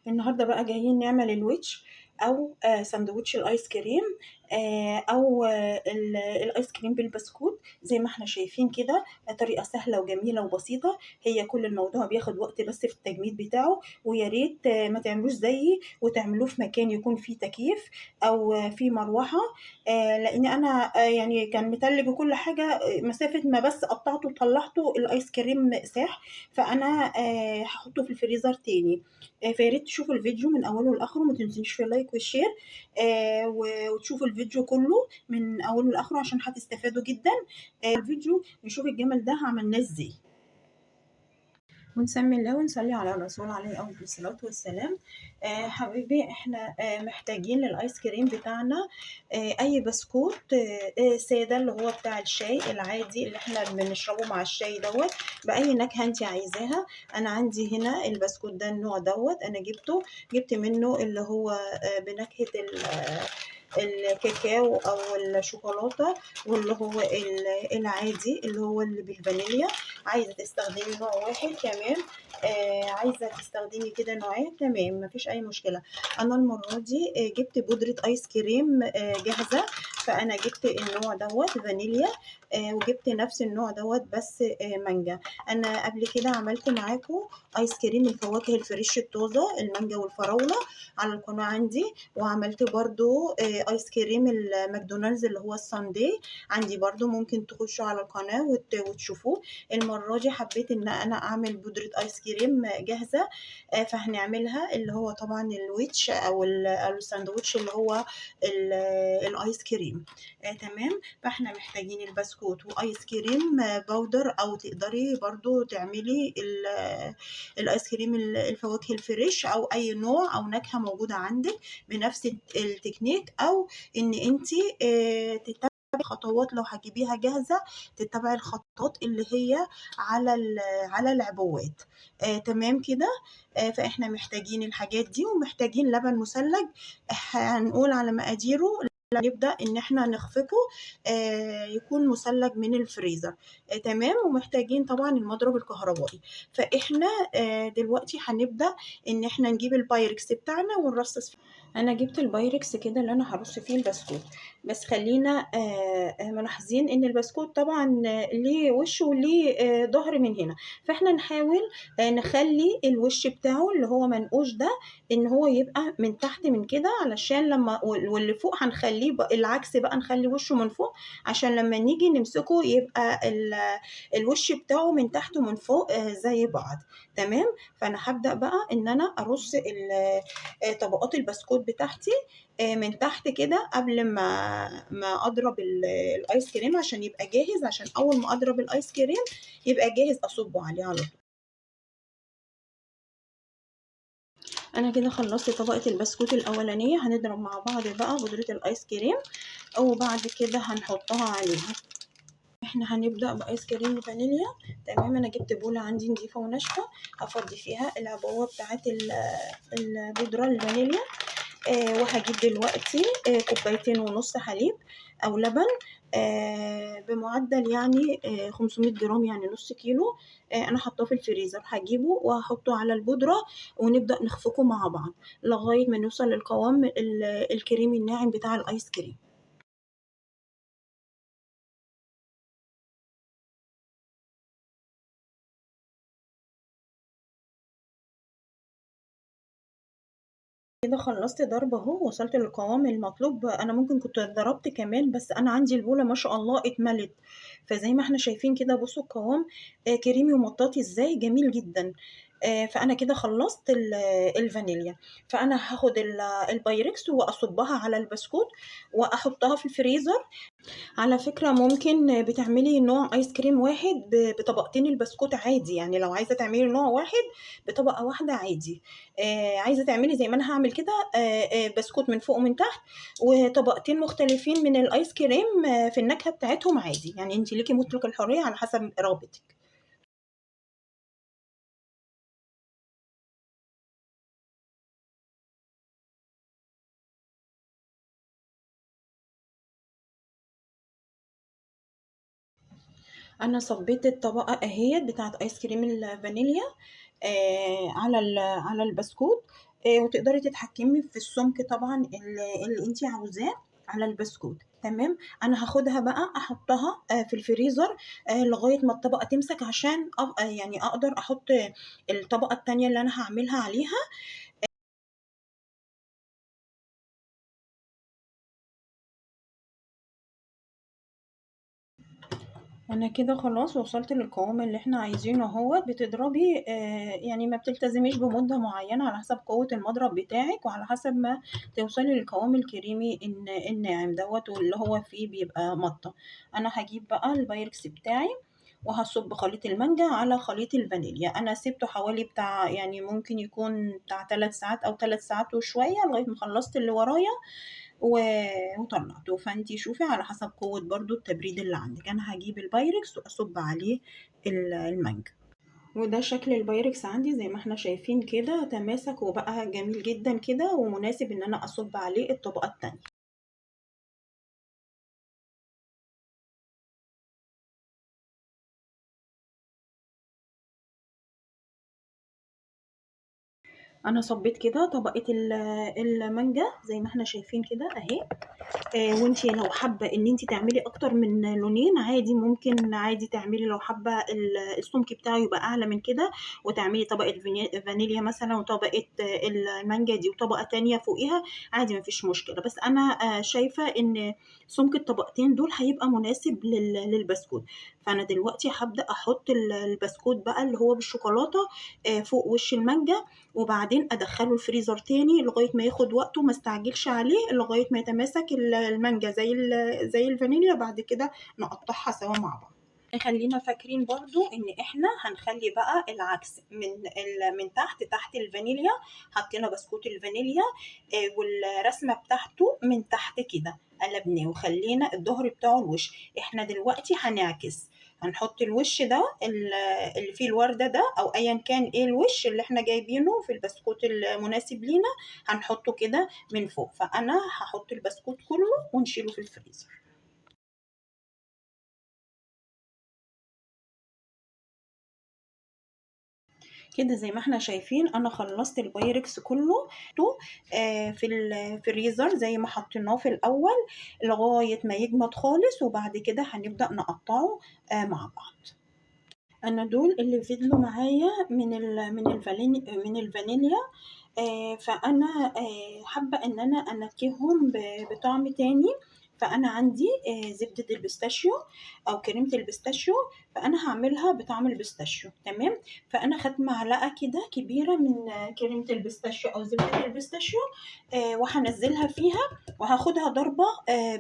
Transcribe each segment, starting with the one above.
النهارده بقى جايين نعمل الويتش او ساندوتش الايس كريم، او الايس كريم بالبسكوت زي ما احنا شايفين كده. طريقه سهله وجميله وبسيطه. هي كل الموضوع بياخد وقت بس في التجميد بتاعه، ويا ريت ما تعملوش زيي وتعملوه في مكان يكون فيه تكييف او فيه مروحه. لان انا يعني كان متلج وكل حاجه، مسافه ما بس قطعته وطلعته الايس كريم ساح. فانا هحطه في الفريزر تاني. فيا ريت تشوفوا الفيديو من اوله لاخره، ما تنسوش في اللايك والشير، وتشوفوا الفيديو كله من اوله لاخره عشان هتستفادوا جدا. الفيديو نشوف الجمل ده عملناه ازاي، ونسمي الله ونصلي على الرسول عليه أفضل الصلاة والسلام. حبيبي احنا محتاجين للآيس كريم بتاعنا أي بسكوت سادة، اللي هو بتاع الشاي العادي اللي احنا بنشربه مع الشاي دوت، بأي نكهة انت عايزاها. أنا عندي هنا البسكوت ده النوع دوت، أنا جبت منه اللي هو بنكهة الكاكاو او الشوكولاته، واللي هو العادي اللي هو اللي بالفانيليا. عايزه تستخدمي نوع واحد تمام، عايزه تستخدمي كده نوعين تمام، مفيش اي مشكله. انا المره دي جبت بودره ايس كريم جاهزه، فانا جبت النوع دوت فانيليا، وجبت نفس النوع دوت بس مانجا. انا قبل كده عملت معاكم ايس كريم الفواكه الفريش الطازه، المانجا والفراوله، على القناه عندي. وعملت برضو ايس كريم الماكدونالدز اللي هو الساندي، عندي برضو، ممكن تخشوا على القناة وتشوفوه. المرة دي حبيت ان انا اعمل بودرة ايس كريم جاهزة، فهنعملها اللي هو طبعا الويتش او الساندوتش اللي هو الايس كريم. تمام. فاحنا محتاجين البسكوت وايس كريم باودر، او تقدري برضو تعملي الايس كريم الفواكه الفريش او اي نوع او نكهة موجودة عندك بنفس التكنيك، او ان انت تتبعي خطوات لو هتجيبيها جاهزه، تتبعي الخطوات اللي هي على العبوات. تمام كده. فاحنا محتاجين الحاجات دي، ومحتاجين لبن مثلج. هنقول على مقاديره. نبدأ إن احنا نخفقه يكون مثلج من الفريزر. تمام. ومحتاجين طبعا المضرب الكهربائي. فاحنا دلوقتي هنبدأ إن احنا نجيب البايركس بتاعنا ونرصص فيه. أنا جبت البايركس كده اللي أنا هرص فيه البسكوت، بس خلينا ملاحظين إن البسكوت طبعا ليه وش وليه ظهر من هنا. فاحنا نحاول نخلي الوش بتاعه اللي هو منقوش ده ان هو يبقى من تحت من كده، علشان لما واللي فوق هنخليه العكس بقى، نخلي وشه من فوق عشان لما نيجي نمسكه يبقى الوش بتاعه من تحت ومن فوق زي بعض. تمام. فانا هبدأ بقى ان انا ارص طبقات البسكوت بتاعتي من تحت كده، قبل ما اضرب الايس كريم عشان يبقى جاهز، عشان اول ما اضرب الايس كريم يبقى جاهز اصبه عليه على طول. انا كده خلصت طبقة البسكوت الاولانية، هنضرب مع بعض بقى بودرة الايس كريم وبعد كده هنحطها عليها. احنا هنبدأ بايس كريم فانيليا. تمام. انا جبت بولة عندي نضيفة وناشفة، هفضي فيها العبوة بتاعت البودرة الفانيليا. وهجيب دلوقتي كوبايتين ونص حليب او لبن، بمعدل يعني 500 جرام، يعني نص كيلو. انا حاطاه في الفريزر، هجيبه وهحطه على البودرة ونبدأ نخفقه مع بعض لغاية ما نوصل للقوام الكريمي الناعم بتاع الايس كريم. كده خلصت ضرب اهو، وصلت للقوام المطلوب. انا ممكن كنت ضربت كمان، بس انا عندي البوله ما شاء الله اتملت. فزي ما احنا شايفين كده، بصوا القوام كريمي ومطاطي ازاي، جميل جدا. فانا كده خلصت الفانيليا. فانا هاخد البايركس واصبها على البسكوت واحطها في الفريزر. على فكرة ممكن بتعملي نوع ايس كريم واحد بطبقتين البسكوت عادي، يعني لو عايزة تعملي نوع واحد بطبقة واحدة عادي. عايزة تعملي زي ما انا هعمل كده، بسكوت من فوق ومن تحت، وطبقتين مختلفين من الايس كريم في النكهة بتاعتهم عادي، يعني انت ليكي مطلق الحرية على حسب رغبتك. انا صبيت الطبقة اهيت بتاعت ايس كريم الفانيليا. على البسكوت. وتقدري تتحكمي في السمك طبعا اللي انت عاوزاه على البسكوت. تمام. انا هاخدها بقى احطها في الفريزر لغايه ما الطبقه تمسك، عشان يعني اقدر احط الطبقه التانية اللي انا هعملها عليها. انا كده خلاص وصلت للقوام اللي احنا عايزينه اهو. بتضربي يعني ما بتلتزميش بمدة معينة، على حسب قوة المضرب بتاعك وعلى حسب ما توصلي للقوام الكريمي الناعم دوت، واللي هو فيه بيبقى مطة. انا هجيب بقى البايركس بتاعي وهصب خليط المانجا على خليط الفانيليا. انا سيبته حوالي بتاع، يعني ممكن يكون بتاع 3 ساعات او 3 ساعات وشوية، لغاية ما خلصت اللي ورايا وطلعته. فانتي شوفي على حسب قوة برضو التبريد اللي عندك. انا هجيب البايركس واصب عليه المانجا. وده شكل البايركس عندي زي ما احنا شايفين كده، تماسك وبقى جميل جدا كده ومناسب ان انا اصب عليه الطبقة التانية. انا صبيت كده طبقة المانجا زي ما احنا شايفين كده اهي. وانتي لو حابة ان انتي تعملي اكتر من لونين عادي، ممكن عادي تعملي، لو حابة السمك بتاعه يبقى اعلى من كده وتعملي طبقة فانيليا مثلا، وطبقة المانجا دي وطبقة تانية فوقيها، عادي مفيش مشكلة. بس انا شايفة ان سمك الطبقتين دول هيبقى مناسب للبسكوت. فانا دلوقتي هبدأ احط البسكوت بقى اللي هو بالشوكولاتة فوق وش المانجا، وبعدين ادخله الفريزر تاني لغايه ما ياخد وقته، ما استعجلش عليه، لغايه ما يتماسك المانجا زي الفانيليا. بعد كده نقطعها سوا مع بعض. خلينا فاكرين برضو ان احنا هنخلي بقى العكس من تحت الفانيليا، حطينا بسكوت الفانيليا والرسمه بتاعته من تحت كده قلبناه وخلينا الظهر بتاعه الوش. احنا دلوقتي هنعكس، هنحط الوش ده اللي فيه الوردة ده او ايا كان ايه الوش اللي احنا جايبينه في البسكوت المناسب لينا، هنحطه كده من فوق. فانا هحط البسكوت كله ونشيله في الفريزر. كده زي ما احنا شايفين انا خلصت البايركس كله. في الفريزر زي ما حطيناه في الاول لغايه ما يجمد خالص، وبعد كده هنبدا نقطعه مع بعض. انا دول اللي فضلوا معايا من الفانيليا. فانا حابه ان انا انكههم بطعم تاني. فانا عندي زبده البيستاشيو او كريمه البيستاشيو، فانا هعملها بطعم البيستاشيو. تمام. فانا خدت معلقه كده كبيره من كريمه البيستاشيو او زبده البيستاشيو، وهنزلها فيها وهاخدها ضربه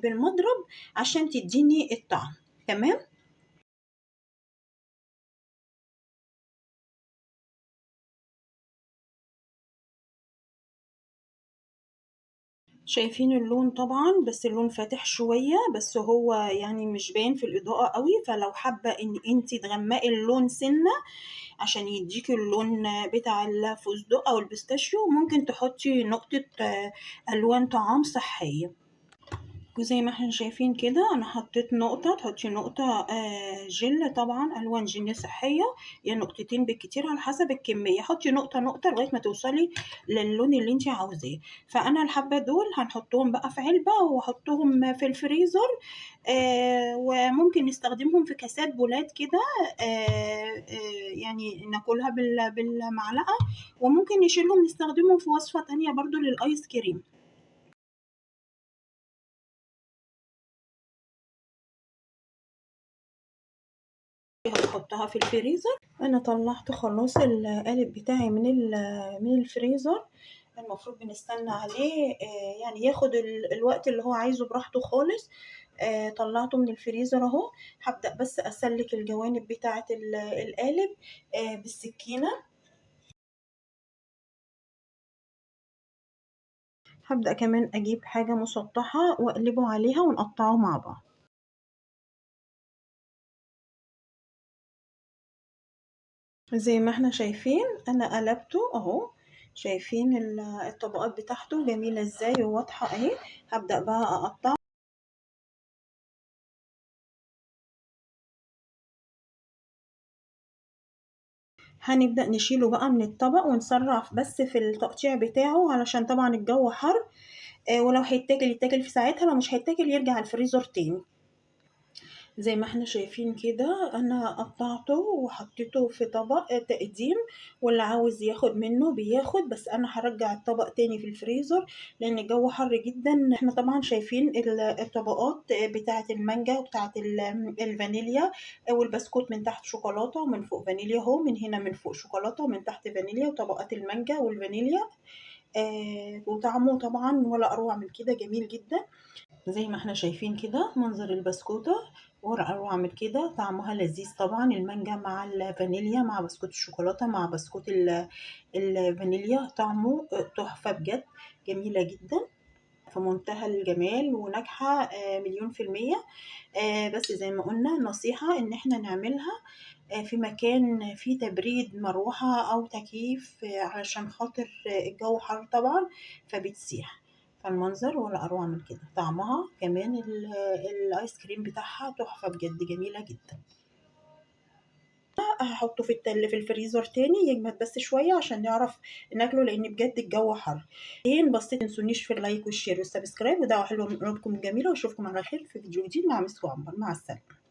بالمضرب عشان تديني الطعم. تمام. شايفين اللون طبعا، بس اللون فاتح شوية، بس هو يعني مش باين في الإضاءة قوي. فلو حابة ان انتي تغمقي اللون سنة عشان يديكي اللون بتاع الفستق او البيستاشيو، ممكن تحطي نقطة ألوان طعام صحية. وزي ما احنا شايفين كده انا حطيت نقطة، تحطي نقطة جل، طبعا الوان جل صحية، يعني نقطتين بالكتير على حسب الكمية. حطي نقطة نقطة لغاية ما توصلي للون اللي انت عاوزاه. فانا الحبة دول هنحطهم بقى في علبة واحطهم في الفريزر. وممكن نستخدمهم في كاسات بولات كده، يعني ناكلها بالمعلقة، وممكن نشيلهم نستخدمهم في وصفة تانية برضو للآيس كريم. هحطها في الفريزر. انا طلعت خلاص القالب بتاعي من الفريزر. المفروض بنستنى عليه يعني ياخد الوقت اللي هو عايزه براحته خالص. طلعته من الفريزر اهو. هبدأ بس اسلك الجوانب بتاعة القالب بالسكينة. هبدأ كمان اجيب حاجة مسطحة واقلبه عليها ونقطعه مع بعض. زي ما احنا شايفين انا قلبته اهو. شايفين الطبقات بتاعته جميلة ازاي وواضحة اهي. هبدأ بقى اقطع. هنبدأ نشيله بقى من الطبق ونسرع بس في التقطيع بتاعه، علشان طبعا الجو حر. ولو هيتاكل يتاكل في ساعتها، لو مش هيتاكل يرجع الفريزر تاني. زي ما احنا شايفين كده انا قطعته وحطيته في طبق تقديم، واللي عاوز ياخد منه بياخد، بس انا هرجع الطبق تاني في الفريزر لان الجو حر جدا. احنا طبعا شايفين الطبقات بتاعه المانجا وبتاعه الفانيليا، والبسكوت من تحت شوكولاته ومن فوق فانيليا اهو، من هنا من فوق شوكولاته ومن تحت فانيليا، وطبقات المانجا والفانيليا. وطعمه طبعا ولا اروع من كده، جميل جدا. زي ما احنا شايفين كده منظر البسكوتة، وأروع من كده طعمها لذيذ طبعا، المانجا مع الفانيليا مع بسكوت الشوكولاتة مع بسكوت الفانيليا، طعمه تحفة بجد، جميلة جدا في منتهى الجمال وناجحة مليون في المية. بس زي ما قلنا نصيحة ان احنا نعملها في مكان فيه تبريد مروحة او تكييف، علشان خاطر الجو حر طبعا فبتسيح. فالمنظر ولا اروع من كده، طعمها كمان الايس كريم بتاعها تحفة بجد، جميلة جدا. هحطه في الفريزر تاني يجمد بس شوية عشان نعرف ناكله، لان بجد الجو حر. بس متنسونيش في اللايك والشير والسبسكرايب، ودعوة حلوة من قلوبكم الجميلة، واشوفكم على خير في فيديو جديد مع مس عمر. مع السلامة.